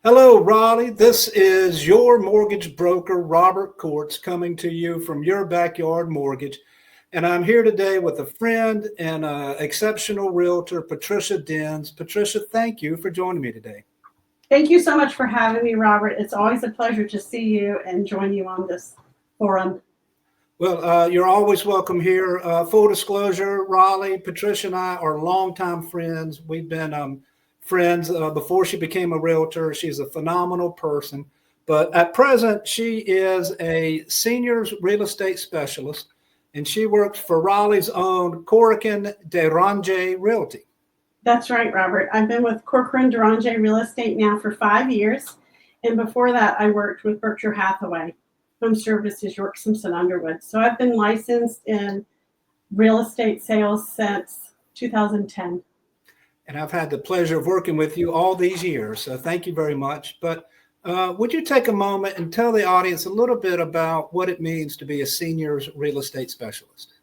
Hello, Raleigh. This is your mortgage broker, Robert Courts, coming to you from your backyard mortgage. And I'm here today with a friend and exceptional realtor, Patricia Denz. Patricia, thank you for joining me today. Thank you so much for having me, Robert. It's always a pleasure to see you and join you on this forum. Well, you're always welcome here. Full disclosure, Raleigh, Patricia and I are longtime friends. We've been friends before she became a realtor. She's a phenomenal person. But at present, she is a seniors real estate specialist, and she works for Raleigh's own Corrigan Derange Realty. That's right, Robert. I've been with Corcoran Duranje Real Estate now for 5 years. And before that, I worked with Berkshire Hathaway Home Services, York Simpson Underwood. So I've been licensed in real estate sales since 2010. And I've had the pleasure of working with you all these years. So thank you very much. But would you take a moment and tell the audience a little bit about what it means to be a seniors real estate specialist?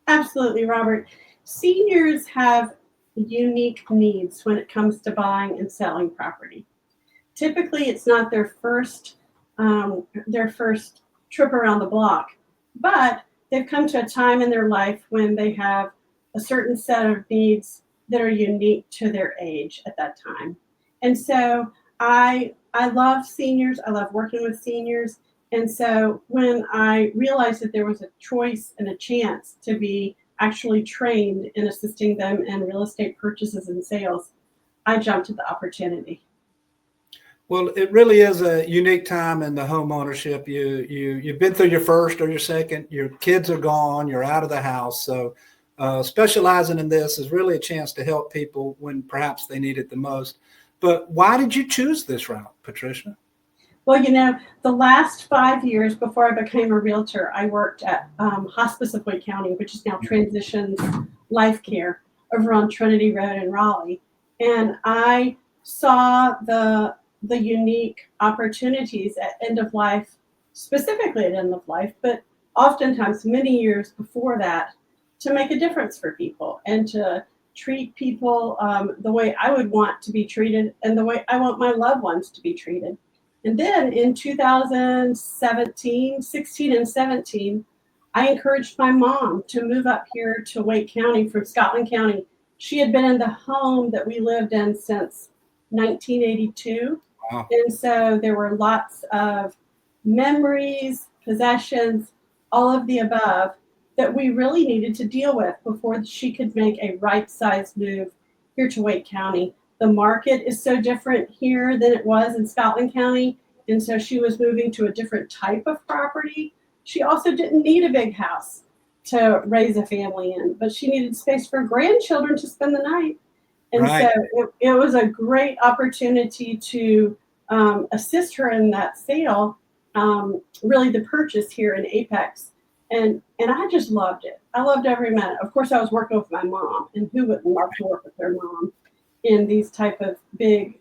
Absolutely, Robert. Seniors have unique needs when it comes to buying and selling property. Typically, it's not their first trip around the block, but they've come to a time in their life when they have a certain set of needs that are unique to their age at that time. And so I love seniors. I love working with seniors. And so when I realized that there was a choice and a chance to be actually trained in assisting them in real estate purchases and sales, I jumped at the opportunity. Well, it really is a unique time in the home ownership. You've been through your first or your second. Your kids are gone. You're out of the house. So, specializing in this is really a chance to help people when perhaps they need it the most. But why did you choose this route, Patricia? Well, the last 5 years before I became a realtor, I worked at Hospice of Wake County, which is now Transitions Life Care over on Trinity Road in Raleigh. And I saw the unique opportunities at end of life, specifically at end of life, but oftentimes many years before that, to make a difference for people and to treat people the way I would want to be treated and the way I want my loved ones to be treated. And then in 2017, 16 and 17, I encouraged my mom to move up here to Wake County from Scotland County. She had been in the home that we lived in since 1982. Wow. And so there were lots of memories, possessions, all of the above that we really needed to deal with before she could make a right size move here to Wake County. The market is so different here than it was in Scotland County. And so she was moving to a different type of property. She also didn't need a big house to raise a family in, but she needed space for grandchildren to spend the night. And Right. so it was a great opportunity to assist her in that sale, really the purchase here in Apex. And I just loved it. I loved every minute. Of course, I was working with my mom, and who wouldn't love to work with their mom in these type of big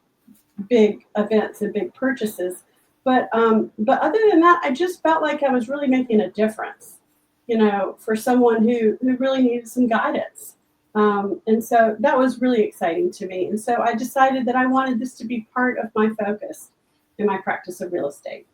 events and big purchases. But other than that, I just felt like I was really making a difference, for someone who really needed some guidance. And so that was really exciting to me. And so I decided that I wanted this to be part of my focus in my practice of real estate.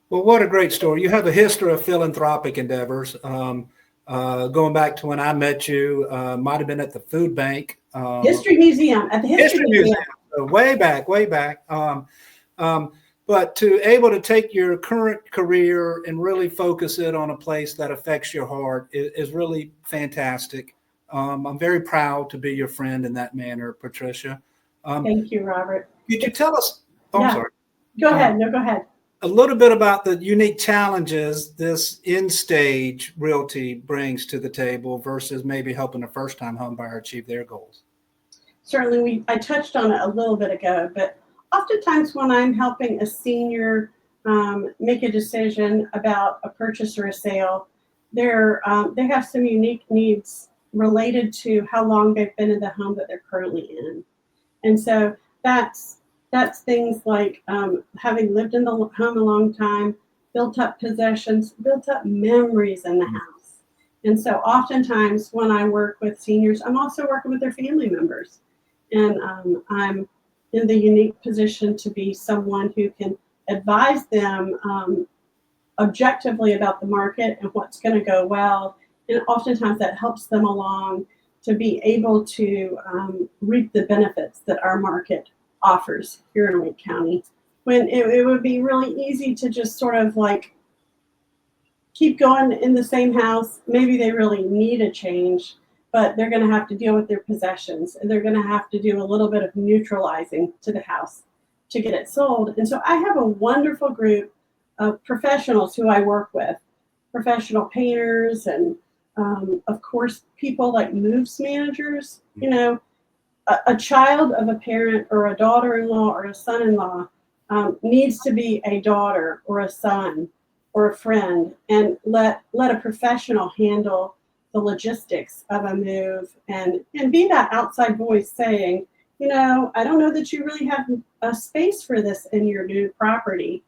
Well, what a great story. You have a history of philanthropic endeavors. Going back to when I met you, might have been at the food bank. History Museum, at the History Museum. So way back, way back. But to able to take your current career and really focus it on a place that affects your heart is really fantastic. I'm very proud to be your friend in that manner, Patricia. Thank you, Robert. Could you tell us? Oh, I'm Yeah. sorry. Go ahead. No, go ahead. A little bit about the unique challenges this in-stage realty brings to the table versus maybe helping a first-time home buyer achieve their goals. Certainly, I touched on it a little bit ago, but oftentimes when I'm helping a senior make a decision about a purchase or a sale, they have some unique needs related to how long they've been in the home that they're currently in. And so that's things like having lived in the home a long time, built up possessions, built up memories in the house. And so oftentimes when I work with seniors, I'm also working with their family members. And I'm in the unique position to be someone who can advise them objectively about the market and what's going to go well. And oftentimes that helps them along to be able to reap the benefits that our market offers here in Wake County. When it would be really easy to just sort of like keep going in the same house. Maybe they really need a change, but they're going to have to deal with their possessions, and they're going to have to do a little bit of neutralizing to the house to get it sold. And so I have a wonderful group of professionals who I work with, professional painters, and of course, people like moves managers. You know, a child of a parent or a daughter-in-law or a son-in-law needs to be a daughter or a son or a friend, and let a professional handle the logistics of a move, and be that outside voice saying, you know, I don't know that you really have a space for this in your new property.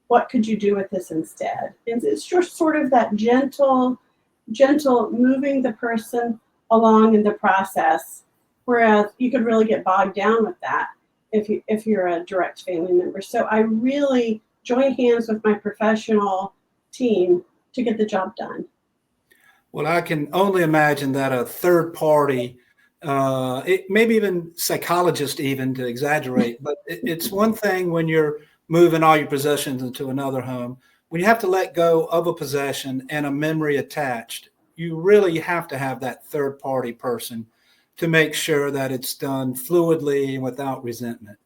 What could you do with this instead? And it's just sort of that gentle moving the person along in the process, whereas you could really get bogged down with that if you're a direct family member. So I really join hands with my professional team to get the job done. Well, I can only imagine that a third party, maybe even psychologist, even to exaggerate, but it's one thing when you're moving all your possessions into another home. When you have to let go of a possession and a memory attached, you really have to have that third party person to make sure that it's done fluidly and without resentment.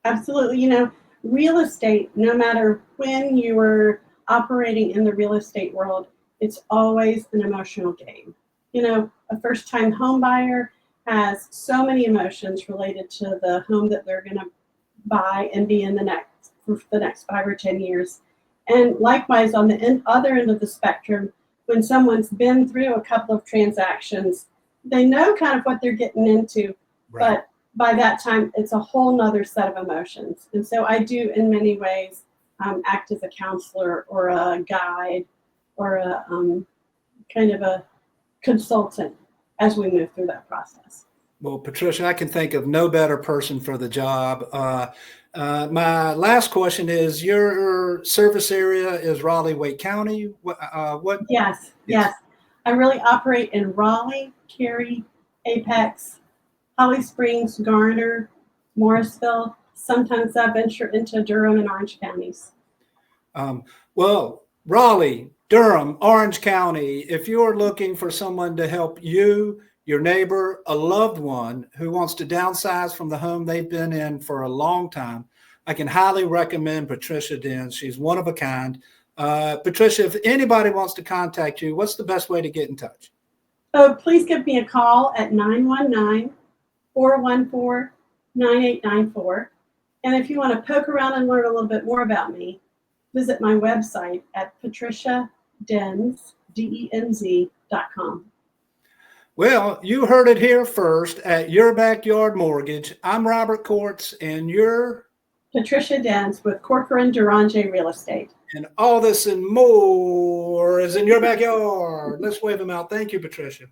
Absolutely. You know, real estate, no matter when you are operating in the real estate world, it's always an emotional game. You know, a first-time home buyer has so many emotions related to the home that they're going to buy and be in for the next 5 or 10 years. And likewise, on the other end of the spectrum, when someone's been through a couple of transactions, they know kind of what they're getting into, Right. but by that time, it's a whole nother set of emotions. And so I do, in many ways, act as a counselor or a guide or a kind of a consultant as we move through that process. Well, Patricia, I can think of no better person for the job. My last question is, your service area is Raleigh, Wake County. What? Yes. I really operate in Raleigh, Cary, Apex, Holly Springs, Garner, Morrisville. Sometimes I venture into Durham and Orange counties. Well, Raleigh, Durham, Orange County, if you're looking for someone to help you, your neighbor, a loved one who wants to downsize from the home they've been in for a long time, I can highly recommend Patricia Denz. She's one of a kind. Patricia, if anybody wants to contact you, what's the best way to get in touch? So please give me a call at 919-414-9894. And if you want to poke around and learn a little bit more about me, visit my website at patriciadenz.com. Well, you heard it here first at Your Backyard Mortgage. I'm Robert Courts, and you're Patricia Denz with Corcoran Duranje Real Estate. And all this and more is in your backyard. Let's wave them out. Thank you, Patricia.